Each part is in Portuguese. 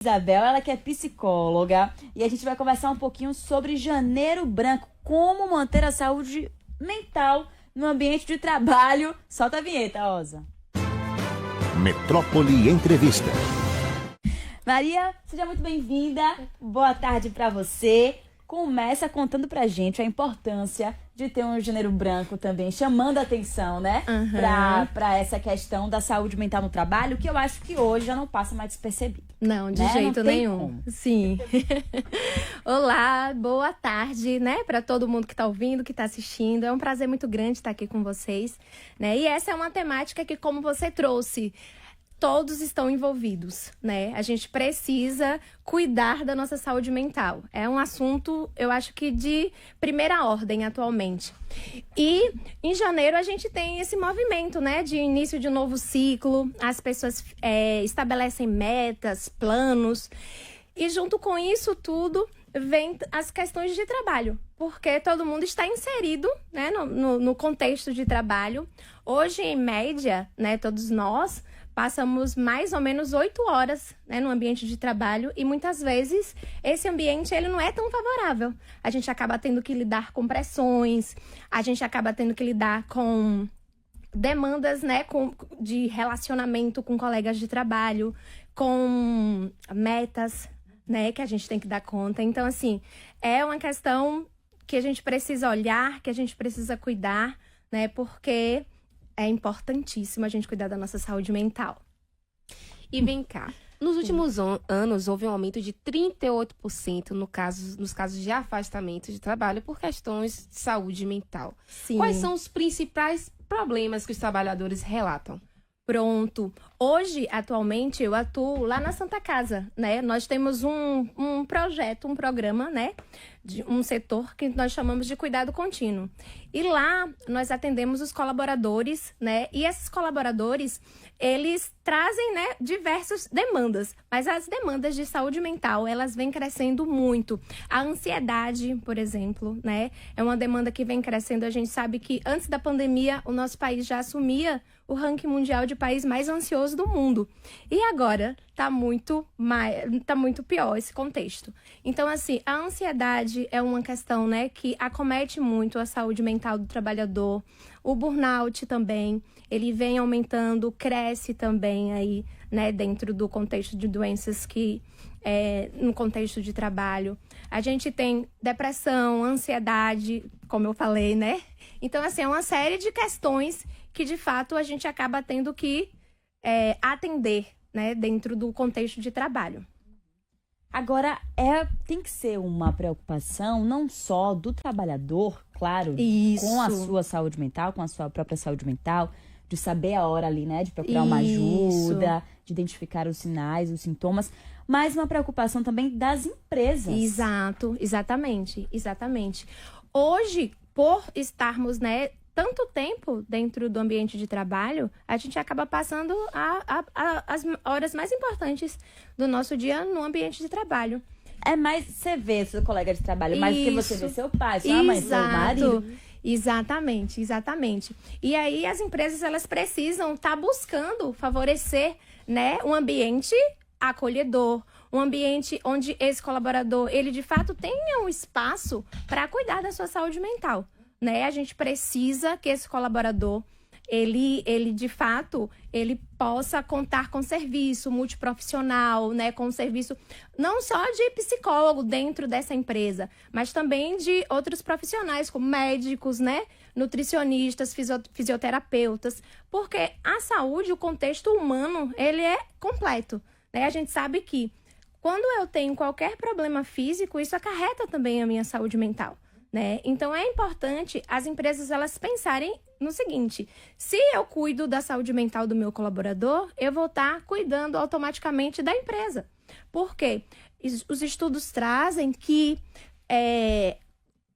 Isabel, ela que é psicóloga, e a gente vai conversar um pouquinho sobre Janeiro Branco, como manter a saúde mental no ambiente de trabalho. Solta a vinheta, Osa. Metrópole Entrevista. Maria, seja muito bem-vinda. Boa tarde para você. Começa contando pra gente a importância de ter um janeiro branco também, chamando a atenção, né? Pra essa questão da saúde mental no trabalho, que eu acho que hoje já não passa mais despercebido. Não, de né? jeito Não tem nenhum. como. Sim. Olá, boa tarde, né? Para todo mundo que tá ouvindo, que tá assistindo. É um prazer muito grande estar aqui com vocês, né? E essa é uma temática que, como você trouxe, todos estão envolvidos, né? A gente precisa cuidar da nossa saúde mental. É um assunto, eu acho que de primeira ordem atualmente. E em janeiro a gente tem esse movimento, né? De início de um novo ciclo. As pessoas estabelecem metas, planos. E junto com isso tudo vem as questões de trabalho. Porque todo mundo está inserido, né? No contexto de trabalho. Hoje, em média, né? Todos nós passamos mais ou menos 8 horas, né, no ambiente de trabalho, e muitas vezes esse ambiente ele não é tão favorável. A gente acaba tendo que lidar com pressões, a gente acaba tendo que lidar com demandas, né, de relacionamento com colegas de trabalho, com metas, né, que a gente tem que dar conta. Então, assim, é uma questão que a gente precisa olhar, que a gente precisa cuidar, né, porque é importantíssimo a gente cuidar da nossa saúde mental. E vem cá, nos últimos anos houve um aumento de 38% nos casos de afastamento de trabalho por questões de saúde mental. Sim. Quais são os principais problemas que os trabalhadores relatam? Pronto. Hoje, atualmente, eu atuo lá na Santa Casa, né? Nós temos um projeto, um programa, né? De um setor que nós chamamos de cuidado contínuo. E lá, nós atendemos os colaboradores, né? E esses colaboradores, eles trazem, né, diversas demandas. Mas as demandas de saúde mental, elas vêm crescendo muito. A ansiedade, por exemplo, né? É uma demanda que vem crescendo. A gente sabe que antes da pandemia, o nosso país já assumia o ranking mundial de país mais ansioso do mundo. E agora tá muito pior esse contexto. Então, assim, a ansiedade é uma questão, né, que acomete muito a saúde mental do trabalhador. O burnout também, ele vem aumentando, cresce também aí, né, dentro do contexto de doenças que no contexto de trabalho. A gente tem depressão, ansiedade, como eu falei, né? Então, assim, é uma série de questões que, de fato, a gente acaba tendo que atender, né, dentro do contexto de trabalho. Agora, tem que ser uma preocupação não só do trabalhador, claro, Isso. com a sua saúde mental, com a sua própria saúde mental, de saber a hora ali, né, de procurar uma ajuda, de identificar os sinais, os sintomas, mas uma preocupação também das empresas. Exato, exatamente. Hoje, por estarmos, né, tanto tempo dentro do ambiente de trabalho, a gente acaba passando as horas mais importantes do nosso dia no ambiente de trabalho. É mais você vê seu colega de trabalho, mais do que você vê seu pai, sua mãe, seu marido. Exatamente. E aí as empresas, elas precisam estar buscando favorecer, né, um ambiente acolhedor, um ambiente onde esse colaborador, ele de fato tenha um espaço para cuidar da sua saúde mental, né? A gente precisa que esse colaborador, ele de fato, ele possa contar com serviço multiprofissional, né? Com serviço não só de psicólogo dentro dessa empresa, mas também de outros profissionais, como médicos, né? Nutricionistas, fisioterapeutas, porque a saúde, o contexto humano, ele é completo, né? A gente sabe que quando eu tenho qualquer problema físico, isso acarreta também a minha saúde mental, né? Então, é importante as empresas, elas pensarem no seguinte: se eu cuido da saúde mental do meu colaborador, eu vou estar cuidando automaticamente da empresa. Por quê? Os estudos trazem que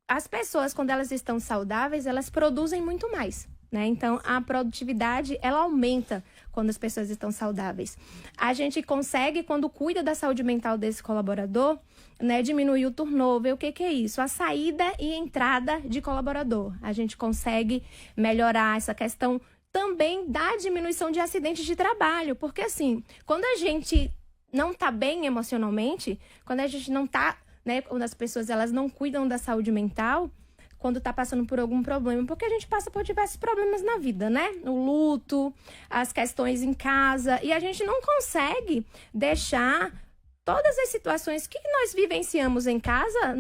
as pessoas, quando elas estão saudáveis, elas produzem muito mais, né? Então, a produtividade, ela aumenta quando as pessoas estão saudáveis. A gente consegue, quando cuida da saúde mental desse colaborador, né, diminuir o turnover. O que é isso? A saída e entrada de colaborador. A gente consegue melhorar essa questão também da diminuição de acidentes de trabalho. Porque, assim, quando a gente não tá bem emocionalmente, quando a gente não tá, né, quando as pessoas elas não cuidam da saúde mental, quando tá passando por algum problema, porque a gente passa por diversos problemas na vida, né? O luto, as questões em casa, e a gente não consegue deixar todas as situações que nós vivenciamos em casa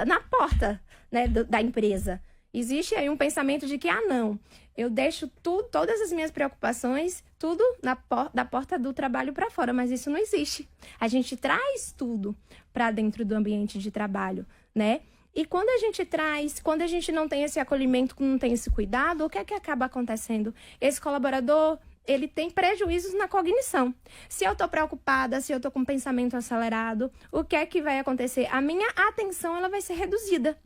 na porta, né, da empresa. Existe aí um pensamento de que, não, eu deixo todas as minhas preocupações, tudo da porta do trabalho para fora, mas isso não existe. A gente traz tudo para dentro do ambiente de trabalho, né? E quando a gente não tem esse acolhimento, não tem esse cuidado, o que é que acaba acontecendo? Esse colaborador, ele tem prejuízos na cognição. Se eu tô preocupada, se eu tô com um pensamento acelerado, o que é que vai acontecer? A minha atenção, ela vai ser reduzida,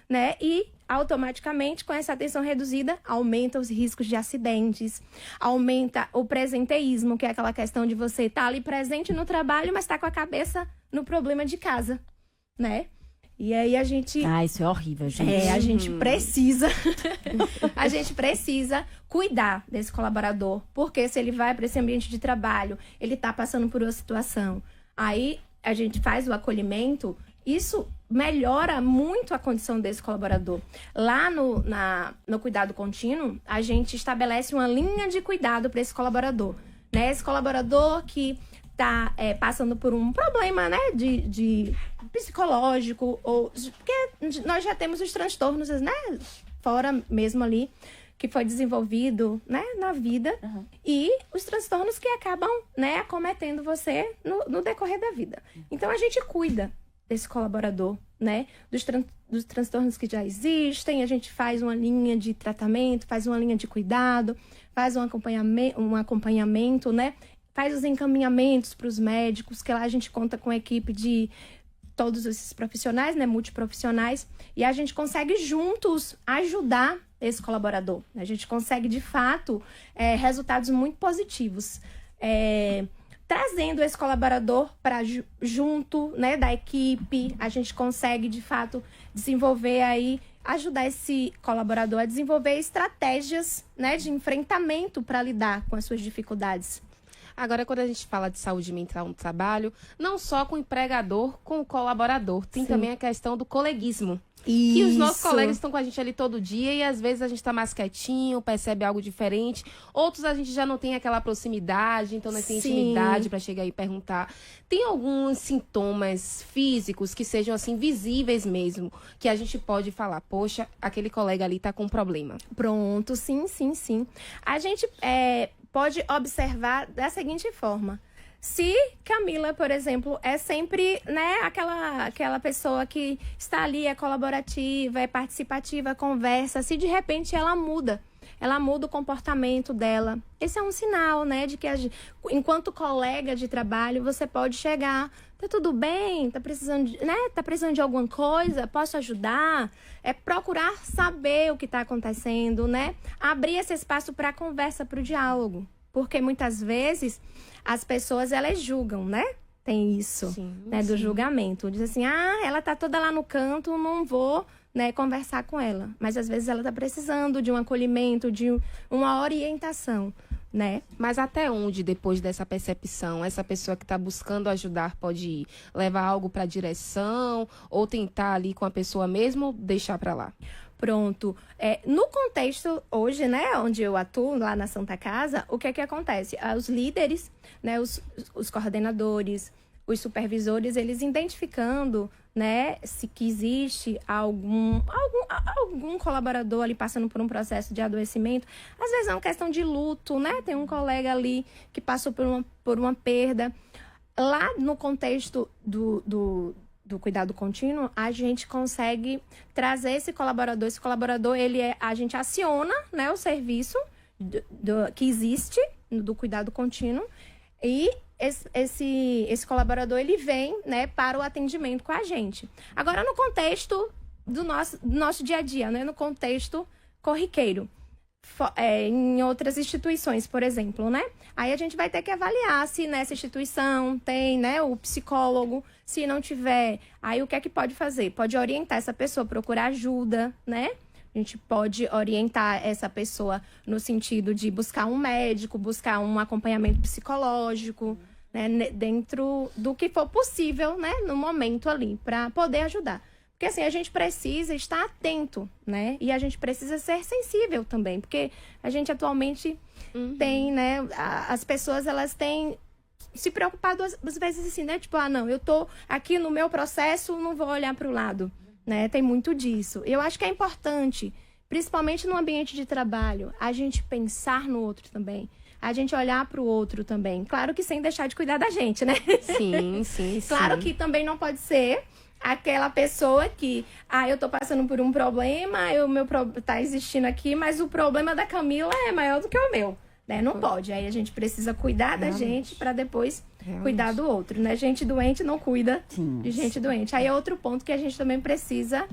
né? E automaticamente, com essa atenção reduzida, aumenta os riscos de acidentes, aumenta o presenteísmo, que é aquela questão de você estar ali presente no trabalho, mas tá com a cabeça no problema de casa, né? E aí a gente... isso é horrível, gente. A gente precisa... a gente precisa cuidar desse colaborador. Porque se ele vai para esse ambiente de trabalho, ele tá passando por uma situação. Aí a gente faz o acolhimento, isso melhora muito a condição desse colaborador. Lá no cuidado contínuo, a gente estabelece uma linha de cuidado para esse colaborador. Né? Esse colaborador que tá passando por um problema, né, de psicológico, porque nós já temos os transtornos, né, fora mesmo ali, que foi desenvolvido, né, na vida, e os transtornos que acabam, né, acometendo você no decorrer da vida. Então, a gente cuida desse colaborador, né, dos transtornos que já existem, a gente faz uma linha de tratamento, faz uma linha de cuidado, faz um acompanhamento, né, faz os encaminhamentos para os médicos, que lá a gente conta com a equipe de todos esses profissionais, né, multiprofissionais, e a gente consegue juntos ajudar esse colaborador. A gente consegue, de fato, resultados muito positivos, trazendo esse colaborador para junto, né, da equipe. A gente consegue, de fato, desenvolver aí, ajudar esse colaborador a desenvolver estratégias, né, de enfrentamento para lidar com as suas dificuldades. Agora, quando a gente fala de saúde mental no trabalho, não só com o empregador, com o colaborador, tem também a questão do coleguismo. Isso. Que os nossos colegas estão com a gente ali todo dia e às vezes a gente tá mais quietinho, percebe algo diferente. Outros a gente já não tem aquela proximidade, então não tem intimidade para chegar e perguntar. Tem alguns sintomas físicos que sejam assim visíveis mesmo, que a gente pode falar, poxa, aquele colega ali tá com um problema. Pronto, sim. A gente pode observar da seguinte forma. Se Camila, por exemplo, é sempre, né, aquela pessoa que está ali, é colaborativa, é participativa, conversa, se de repente ela muda o comportamento dela, esse é um sinal, né, de que enquanto colega de trabalho, você pode chegar, tá tudo bem, tá precisando de alguma coisa, posso ajudar? Procurar saber o que está acontecendo, né, abrir esse espaço para a conversa, para o diálogo. Porque muitas vezes as pessoas, elas julgam, né? Tem isso, né? Do julgamento. Diz assim, ela tá toda lá no canto, não vou, né, conversar com ela. Mas às vezes ela tá precisando de um acolhimento, de uma orientação, né? Mas até onde, depois dessa percepção, essa pessoa que está buscando ajudar pode ir? Levar algo para a direção ou tentar ali com a pessoa mesmo ou deixar para lá? Pronto. No contexto hoje, né, onde eu atuo, lá na Santa Casa, o que é que acontece? Os líderes, né, os coordenadores, os supervisores, eles identificando, né, que existe algum colaborador ali passando por um processo de adoecimento. Às vezes é uma questão de luto, né? Tem um colega ali que passou por uma perda. Lá no contexto do cuidado contínuo, a gente consegue trazer esse colaborador. Esse colaborador, a gente aciona, né, o serviço que existe do cuidado contínuo e esse colaborador, ele vem, né, para o atendimento com a gente. Agora, no contexto do nosso dia a dia, né, no contexto corriqueiro, em outras instituições, por exemplo, né? Aí a gente vai ter que avaliar se nessa instituição tem, né, o psicólogo. Se não tiver, aí o que é que pode fazer? Pode orientar essa pessoa, procurar ajuda, né? A gente pode orientar essa pessoa no sentido de buscar um médico, buscar um acompanhamento psicológico, né, dentro do que for possível, né, no momento ali, para poder ajudar. Porque assim, a gente precisa estar atento, né? E a gente precisa ser sensível também, porque a gente atualmente tem, né, as pessoas, elas têm se preocupado às vezes assim, né? Tipo, não, eu tô aqui no meu processo, não vou olhar para o lado, né? Tem muito disso. Eu acho que é importante, principalmente no ambiente de trabalho, a gente pensar no outro também. A gente olhar para o outro também. Claro que sem deixar de cuidar da gente, né? Sim. Claro que também não pode ser aquela pessoa que, eu tô passando por um problema, tá existindo aqui, mas o problema da Camila é maior do que o meu, né? Não pode. Aí a gente precisa cuidar da gente para depois cuidar do outro, né? Gente doente não cuida de gente doente. Aí é outro ponto que a gente também precisa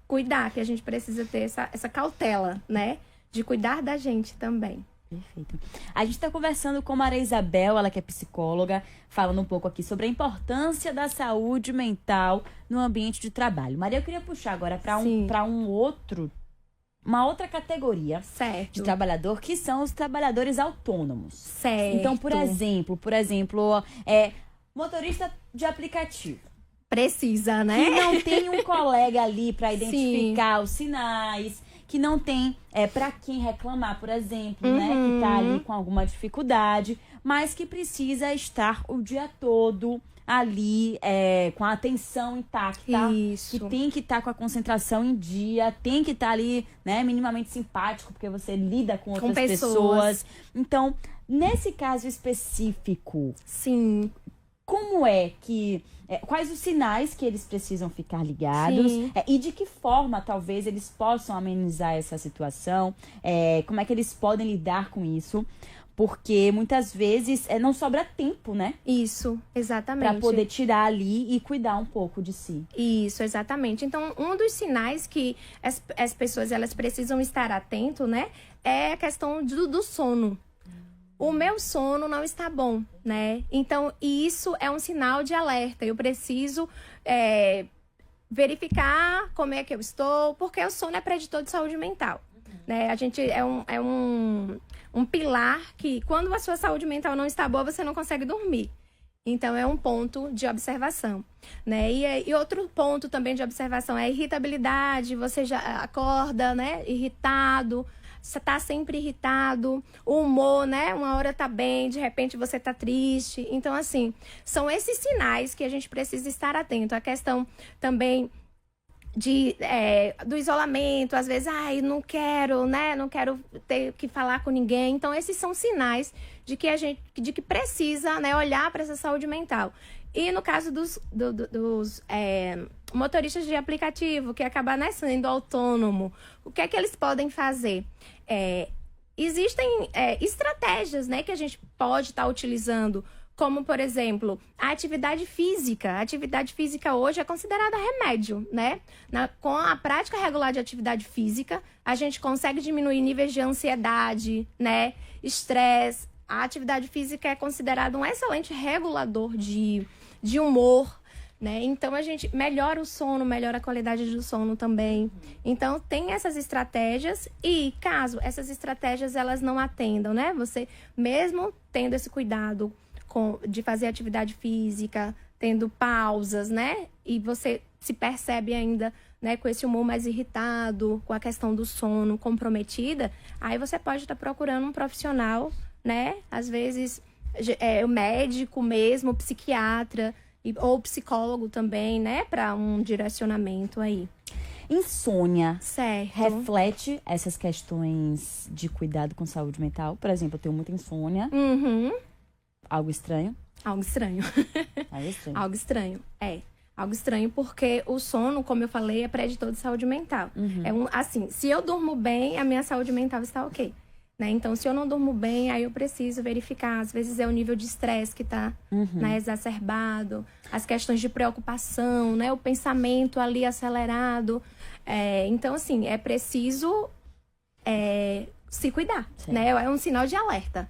cuidar, que a gente precisa ter essa cautela, né? De cuidar da gente também. Perfeito. A gente está conversando com Maria Isabel, ela que é psicóloga, falando um pouco aqui sobre a importância da saúde mental no ambiente de trabalho. Maria, eu queria puxar agora para uma outra categoria de trabalhador, que são os trabalhadores autônomos. Certo. Então, por exemplo, motorista de aplicativo. Precisa, né? Que não tem um colega ali para identificar os sinais, que não tem para quem reclamar, por exemplo, né? Que tá ali com alguma dificuldade, mas que precisa estar o dia todo ali com a atenção intacta. Isso. Que tem que estar com a concentração em dia, tem que estar ali, né, minimamente simpático, porque você lida com outras pessoas. Então, nesse caso específico, sim, como é que... quais os sinais que eles precisam ficar ligados e de que forma talvez eles possam amenizar essa situação, como é que eles podem lidar com isso, porque muitas vezes não sobra tempo, né? Isso, exatamente. Para poder tirar ali e cuidar um pouco de si. Isso, exatamente. Então, um dos sinais que as pessoas elas precisam estar atento, né, é a questão do sono. O meu sono não está bom, né? Então, isso é um sinal de alerta. Eu preciso verificar como é que eu estou, porque o sono é preditor de saúde mental. Né? A gente é um pilar que, quando a sua saúde mental não está boa, você não consegue dormir. Então, é um ponto de observação, né? E outro ponto também de observação é a irritabilidade. Você já acorda, né, irritado, você tá sempre irritado, o humor, né? Uma hora tá bem, de repente você tá triste. Então, assim, são esses sinais que a gente precisa estar atento. A questão também do isolamento, às vezes, não quero, né? Não quero ter que falar com ninguém. Então, esses são sinais de que precisa, né, olhar para essa saúde mental. E no caso dos motoristas de aplicativo, que acabam, né, sendo autônomo, o que é que eles podem fazer? Existem estratégias, né, que a gente pode estar utilizando, como, por exemplo, a atividade física. A atividade física hoje é considerada remédio, né? Com a prática regular de atividade física, a gente consegue diminuir níveis de ansiedade, né, estresse. A atividade física é considerada um excelente regulador de humor, né? Então, a gente melhora o sono, melhora a qualidade do sono também. Então, tem essas estratégias e, caso essas estratégias elas não atendam, né? Você, mesmo tendo esse cuidado de fazer atividade física, tendo pausas, né? E você se percebe ainda, né, com esse humor mais irritado, com a questão do sono comprometida, aí você pode estar procurando um profissional, né? Às vezes, o médico mesmo, psiquiatra ou psicólogo também, né? Para um direcionamento aí. Insônia. Certo. Reflete essas questões de cuidado com saúde mental? Por exemplo, eu tenho muita insônia. Algo estranho? Algo estranho. Algo estranho. Algo estranho, Algo estranho porque o sono, como eu falei, é preditor de saúde mental. Assim, se eu durmo bem, a minha saúde mental está ok. Né? Então, se eu não durmo bem, aí eu preciso verificar. Às vezes é o nível de estresse que está, né, exacerbado. As questões de preocupação, né? O pensamento ali acelerado. Então, assim, é preciso se cuidar. Né? É um sinal de alerta.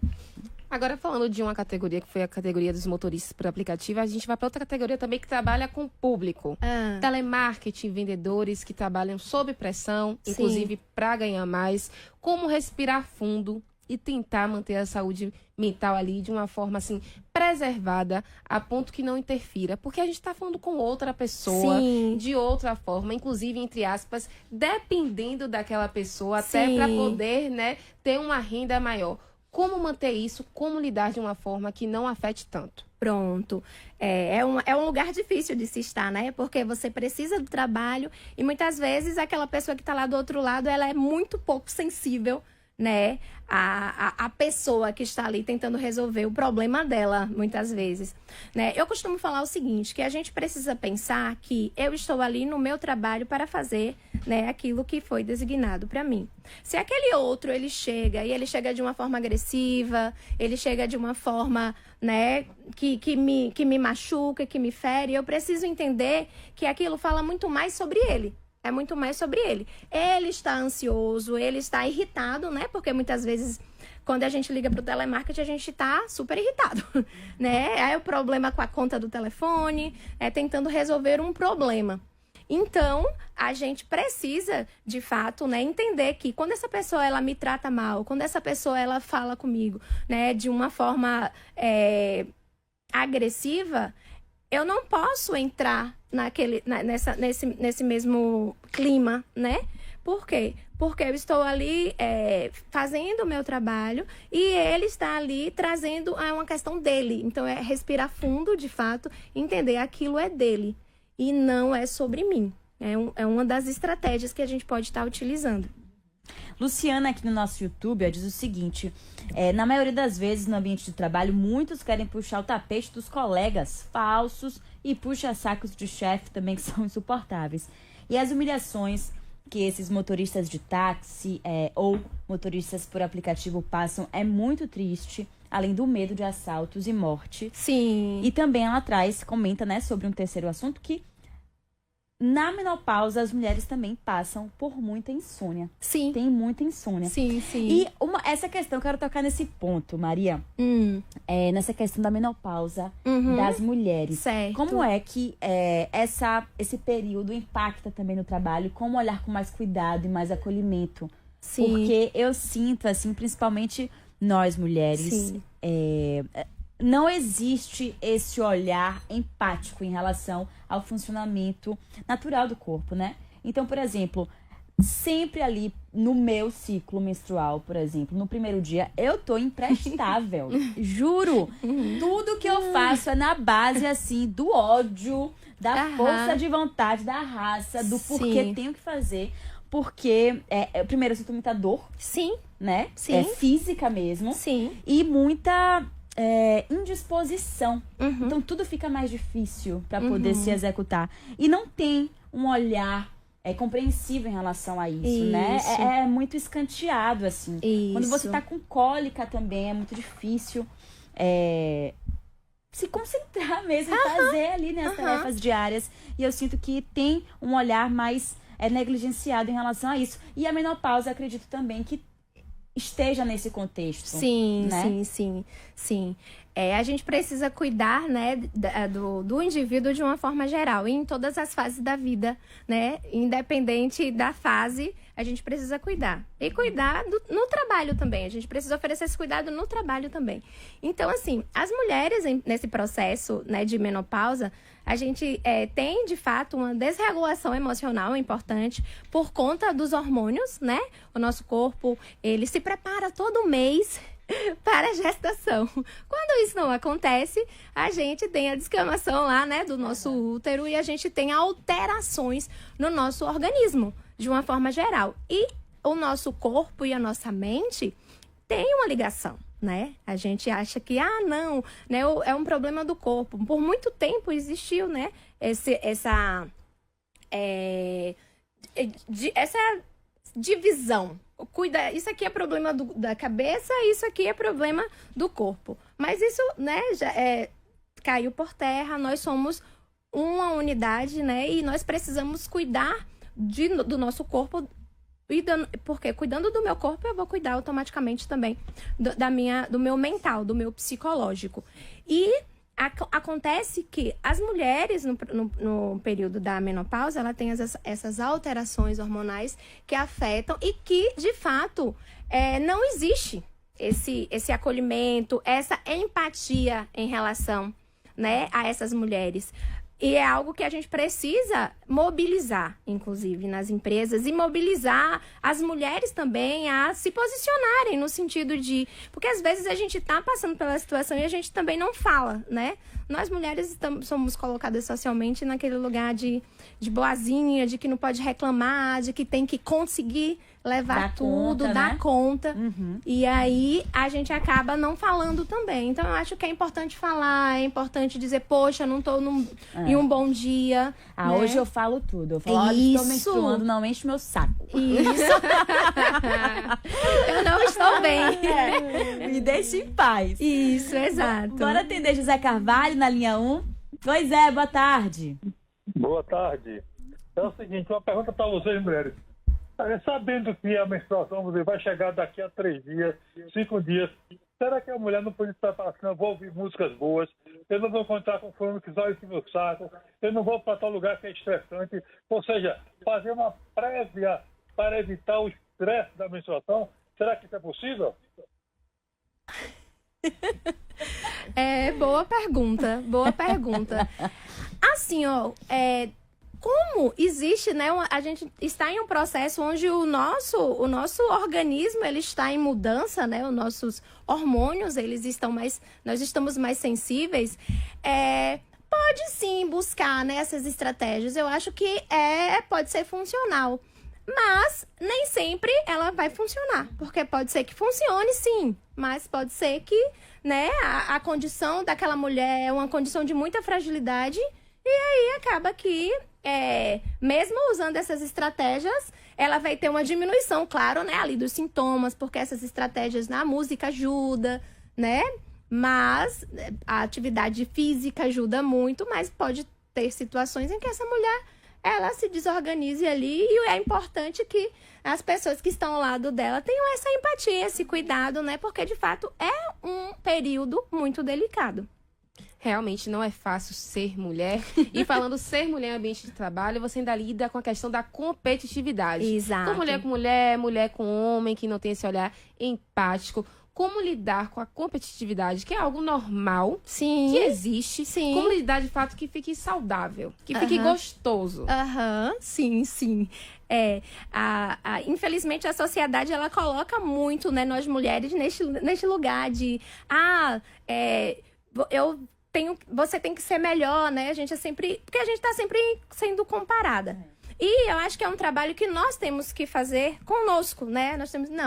Agora, falando de uma categoria, que foi a categoria dos motoristas por aplicativo, a gente vai para outra categoria também que trabalha com o público. Telemarketing, vendedores que trabalham sob pressão, inclusive para ganhar mais. Como respirar fundo e tentar manter a saúde mental ali de uma forma, assim, preservada, a ponto que não interfira. Porque a gente está falando com outra pessoa, Sim. de outra forma, inclusive, entre aspas, dependendo daquela pessoa, até Sim. para poder, né, ter uma renda maior. Como manter isso? Como lidar de uma forma que não afete tanto? Pronto. É um lugar difícil de se estar, né? Porque você precisa do trabalho e muitas vezes aquela pessoa que está lá do outro lado, ela é muito pouco sensível, né? A pessoa que está ali tentando resolver o problema dela, muitas vezes, né? Eu costumo falar o seguinte, que a gente precisa pensar que eu estou ali no meu trabalho para fazer, né, aquilo que foi designado para mim. Se aquele outro, ele chega de uma forma agressiva, ele chega de uma forma, né, que me machuca, que me fere, eu preciso entender que aquilo fala muito mais sobre ele. É muito mais sobre ele. Ele está ansioso, ele está irritado, né? Porque muitas vezes, quando a gente liga para o telemarketing, a gente está super irritado, né? Aí o problema com a conta do telefone, tentando resolver um problema. Então, a gente precisa, de fato, né, entender que quando essa pessoa ela me trata mal, quando essa pessoa ela fala comigo, né, de uma forma agressiva, eu não posso entrar nesse mesmo clima, né? Por quê? Porque eu estou ali fazendo o meu trabalho e ele está ali trazendo uma questão dele. Então, é respirar fundo, de fato, entender aquilo é dele e não é sobre mim. É uma das estratégias que a gente pode estar utilizando. Luciana, aqui no nosso YouTube, diz o seguinte: na maioria das vezes no ambiente de trabalho, muitos querem puxar o tapete dos colegas falsos e puxa-sacos de chefe também, que são insuportáveis. E as humilhações que esses motoristas de táxi ou motoristas por aplicativo passam é muito triste, além do medo de assaltos e morte. Sim. E também ela comenta, né, sobre um terceiro assunto, que na menopausa, as mulheres também passam por muita insônia. Sim. Tem muita insônia. Sim, sim. E essa questão, eu quero tocar nesse ponto, Maria. Nessa questão da menopausa das mulheres. Certo. Como é que esse período impacta também no trabalho? Como olhar com mais cuidado e mais acolhimento? Sim. Porque eu sinto, assim, principalmente nós mulheres, não existe esse olhar empático em relação ao funcionamento natural do corpo, né? Então, por exemplo, sempre ali no meu ciclo menstrual, por exemplo, no primeiro dia, eu tô imprestável. Juro! Tudo que eu faço é na base, assim, do ódio, da força de vontade, da raça, do porquê tenho que fazer. Porque, primeiro, eu sinto muita dor. Sim. Né? Sim. Física mesmo. Sim. E muita indisposição. Então, tudo fica mais difícil para poder se executar. E não tem um olhar compreensível em relação a isso, né? É muito escanteado, assim. Isso. Quando você tá com cólica também, é muito difícil se concentrar mesmo em fazer ali, né, as tarefas diárias. E eu sinto que tem um olhar mais negligenciado em relação a isso. E a menopausa, acredito também que esteja nesse contexto. Sim, né? sim. A gente precisa cuidar, né, do indivíduo de uma forma geral, em todas as fases da vida, né? Independente da fase, a gente precisa cuidar. E cuidar no trabalho também. A gente precisa oferecer esse cuidado no trabalho também. Então, assim, as mulheres nesse processo, né, de menopausa, a gente tem, de fato, uma desregulação emocional importante por conta dos hormônios, né? O nosso corpo, ele se prepara todo mês para a gestação. Quando isso não acontece, a gente tem a descamação lá, né, do nosso útero e a gente tem alterações no nosso organismo, de uma forma geral. E o nosso corpo e a nossa mente têm uma ligação, né? A gente acha que, não, né, é um problema do corpo. Por muito tempo existiu, né, essa divisão. Isso aqui é problema da cabeça, isso aqui é problema do corpo. Mas isso, né, já caiu por terra, nós somos uma unidade, né, e nós precisamos cuidar do nosso corpo, porque cuidando do meu corpo, eu vou cuidar automaticamente também do meu mental, do meu psicológico. E acontece que as mulheres, no período da menopausa, ela tem essas alterações hormonais que afetam e que, de fato, não existe, esse acolhimento, essa empatia em relação, né, a essas mulheres. E é algo que a gente precisa mobilizar, inclusive, nas empresas, e mobilizar as mulheres também a se posicionarem no sentido de... Porque às vezes a gente está passando pela situação e a gente também não fala, né? Nós mulheres somos colocadas socialmente naquele lugar de boazinha, de que não pode reclamar, de que tem que conseguir levar tudo, dar conta. E aí a gente acaba não falando também. Então eu acho que é importante falar, é importante dizer, poxa, não tô em um bom dia. Ah, né? Hoje eu falo tudo. Eu falo, olha, estou menstruando, não enche meu saco. Isso. Eu não estou bem. Me deixe em paz. Isso, exato. Bora atender José Carvalho na linha 1. Pois é, boa tarde. Boa tarde. É o seguinte, uma pergunta para vocês, mulheres. Sabendo que a menstruação vai chegar daqui a 3 dias, 5 dias, será que a mulher não pode estar assim, eu vou ouvir músicas boas, eu não vou encontrar com fulano que olha esse meu saco, eu não vou para tal lugar que é estressante, ou seja, fazer uma prévia para evitar o estresse da menstruação, será que isso é possível? Boa pergunta, boa pergunta. Assim, ó, como existe, né, a gente está em um processo onde o nosso organismo, ele está em mudança, né, os nossos hormônios, nós estamos mais sensíveis, pode sim buscar, né, essas estratégias, eu acho que pode ser funcional, mas nem sempre ela vai funcionar, porque pode ser que funcione sim, mas pode ser que, né, a condição daquela mulher é uma condição de muita fragilidade, e aí acaba que, mesmo usando essas estratégias, ela vai ter uma diminuição, claro, né, ali dos sintomas, porque essas estratégias na música ajudam, né? Mas a atividade física ajuda muito, mas pode ter situações em que essa mulher, ela se desorganize ali, e é importante que as pessoas que estão ao lado dela tenham essa empatia, esse cuidado, né? Porque, de fato, é um período muito delicado. Realmente não é fácil ser mulher. E falando ser mulher em ambiente de trabalho, você ainda lida com a questão da competitividade. Exato. Com mulher, mulher com homem, que não tem esse olhar empático. Como lidar com a competitividade, que é algo normal, sim, que existe. Sim. Como lidar, de fato, que fique saudável, que fique gostoso. Sim, sim. Infelizmente, a sociedade, ela coloca muito, né, nós mulheres neste lugar de... você tem que ser melhor, né? Porque a gente tá sempre sendo comparada. E eu acho que é um trabalho que nós temos que fazer conosco, né?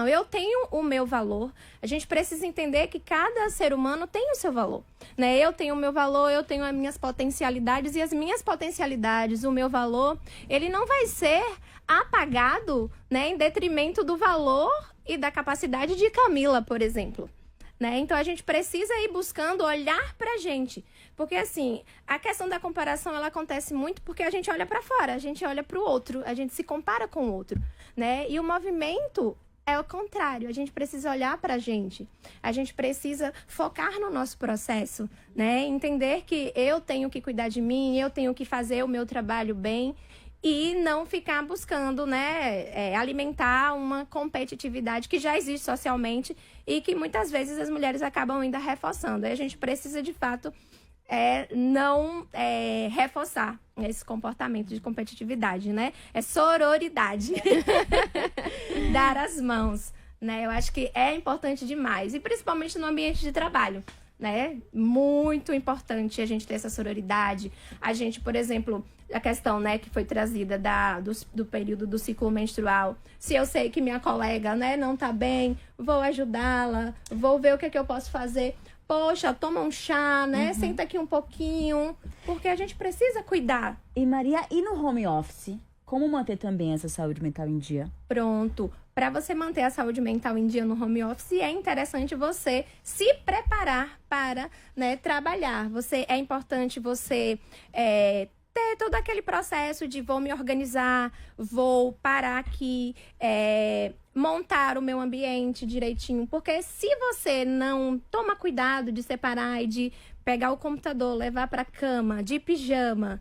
Eu tenho o meu valor. A gente precisa entender que cada ser humano tem o seu valor, né? Eu tenho o meu valor, eu tenho as minhas potencialidades, e as minhas potencialidades, o meu valor, ele não vai ser apagado, né, em detrimento do valor e da capacidade de Camila, por exemplo. Né? Então, a gente precisa ir buscando olhar pra gente. Porque, assim, a questão da comparação, ela acontece muito porque a gente olha pra fora, a gente olha pro outro, a gente se compara com o outro, né? E o movimento é o contrário, a gente precisa olhar pra gente, a gente precisa focar no nosso processo, né? Entender que eu tenho que cuidar de mim, eu tenho que fazer o meu trabalho bem, e não ficar buscando, né, alimentar uma competitividade que já existe socialmente e que muitas vezes as mulheres acabam ainda reforçando. Aí a gente precisa, de fato, não reforçar esse comportamento de competitividade, né? É sororidade. Dar as mãos, né? Eu acho que é importante demais. E principalmente no ambiente de trabalho, né? Muito importante a gente ter essa sororidade. A gente, por exemplo, a questão, né, que foi trazida do período do ciclo menstrual. Se eu sei que minha colega, né, não tá bem, vou ajudá-la, vou ver o que eu posso fazer. Poxa, toma um chá, né? Senta aqui um pouquinho, porque a gente precisa cuidar. E Maria, e no home office? Como manter também essa saúde mental em dia? Pronto. Para você manter a saúde mental em dia no home office, é interessante você se preparar para, né, trabalhar. É importante você ter todo aquele processo de vou me organizar, vou parar aqui, montar o meu ambiente direitinho. Porque se você não toma cuidado de separar e de pegar o computador, levar para a cama, de pijama,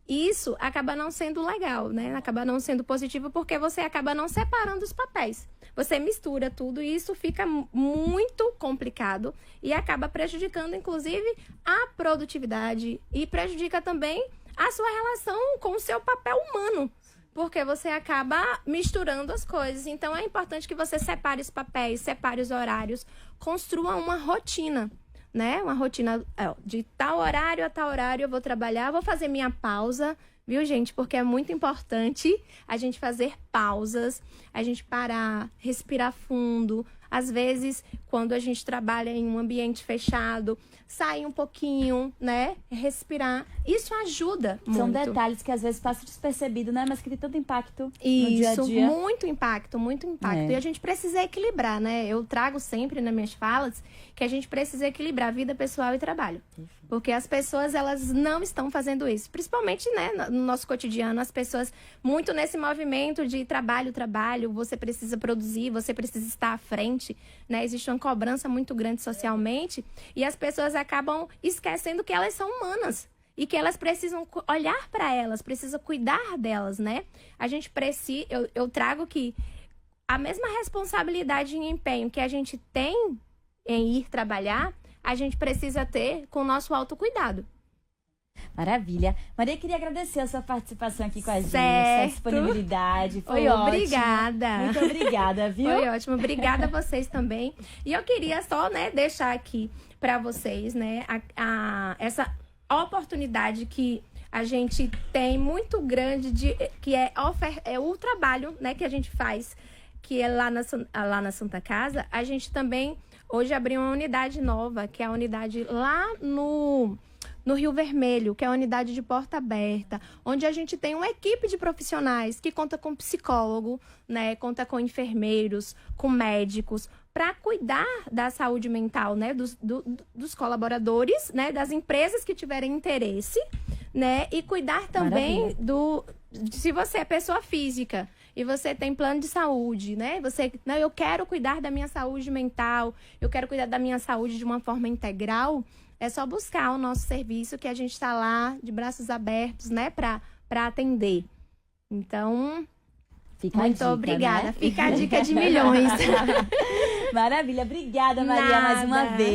isso acaba não sendo legal, né? Acaba não sendo positivo porque você acaba não separando os papéis. você mistura tudo e isso fica muito complicado e acaba prejudicando, inclusive, a produtividade e prejudica também a sua relação com o seu papel humano. Porque você acaba misturando as coisas. Então, é importante que você separe os papéis, separe os horários, construa uma rotina, né? Uma rotina de tal horário a tal horário eu vou trabalhar, vou fazer minha pausa, viu, gente? Porque é muito importante a gente fazer pausas, a gente parar, respirar fundo. Às vezes, quando a gente trabalha em um ambiente fechado, sair um pouquinho, né? Respirar. Isso ajuda muito. São detalhes que às vezes passam despercebido, né? Mas que tem tanto impacto no Isso, dia a dia. muito impacto, muito impacto. E a gente precisa equilibrar, né? Eu trago sempre nas minhas falas que a gente precisa equilibrar vida pessoal e trabalho. Porque as pessoas, elas não estão fazendo isso. Principalmente, né, no nosso cotidiano, as pessoas muito nesse movimento de trabalho, você precisa produzir, você precisa estar à frente, né? Existe uma cobrança muito grande socialmente e as pessoas acabam esquecendo que elas são humanas. E que elas precisam olhar para elas, precisam cuidar delas, né? A gente precisa... Eu trago que a mesma responsabilidade e empenho que a gente tem em ir trabalhar, a gente precisa ter com o nosso autocuidado. Maravilha. Maria, queria agradecer a sua participação aqui com a gente, Certo. a disponibilidade. Foi ótimo. Obrigada. Muito obrigada, viu? Foi ótimo. Obrigada a vocês também. E eu queria só, né, deixar aqui para vocês, né, essa oportunidade que a gente tem muito grande que é o trabalho, né, que a gente faz, que é lá na Santa Casa. A gente também hoje abriu uma unidade nova, que é a unidade lá no Rio Vermelho, que é a unidade de porta aberta, onde a gente tem uma equipe de profissionais que conta com psicólogo, né, conta com enfermeiros, com médicos, para cuidar da saúde mental, né, dos colaboradores, né, das empresas que tiverem interesse, né, e cuidar também se você é pessoa física e você tem plano de saúde, né? Eu quero cuidar da minha saúde mental, eu quero cuidar da minha saúde de uma forma integral. É só buscar o nosso serviço que a gente está lá de braços abertos, né, para atender. Então, muito obrigada. Né? Fica a dica de milhões. Maravilha. Obrigada, Maria, mais uma vez.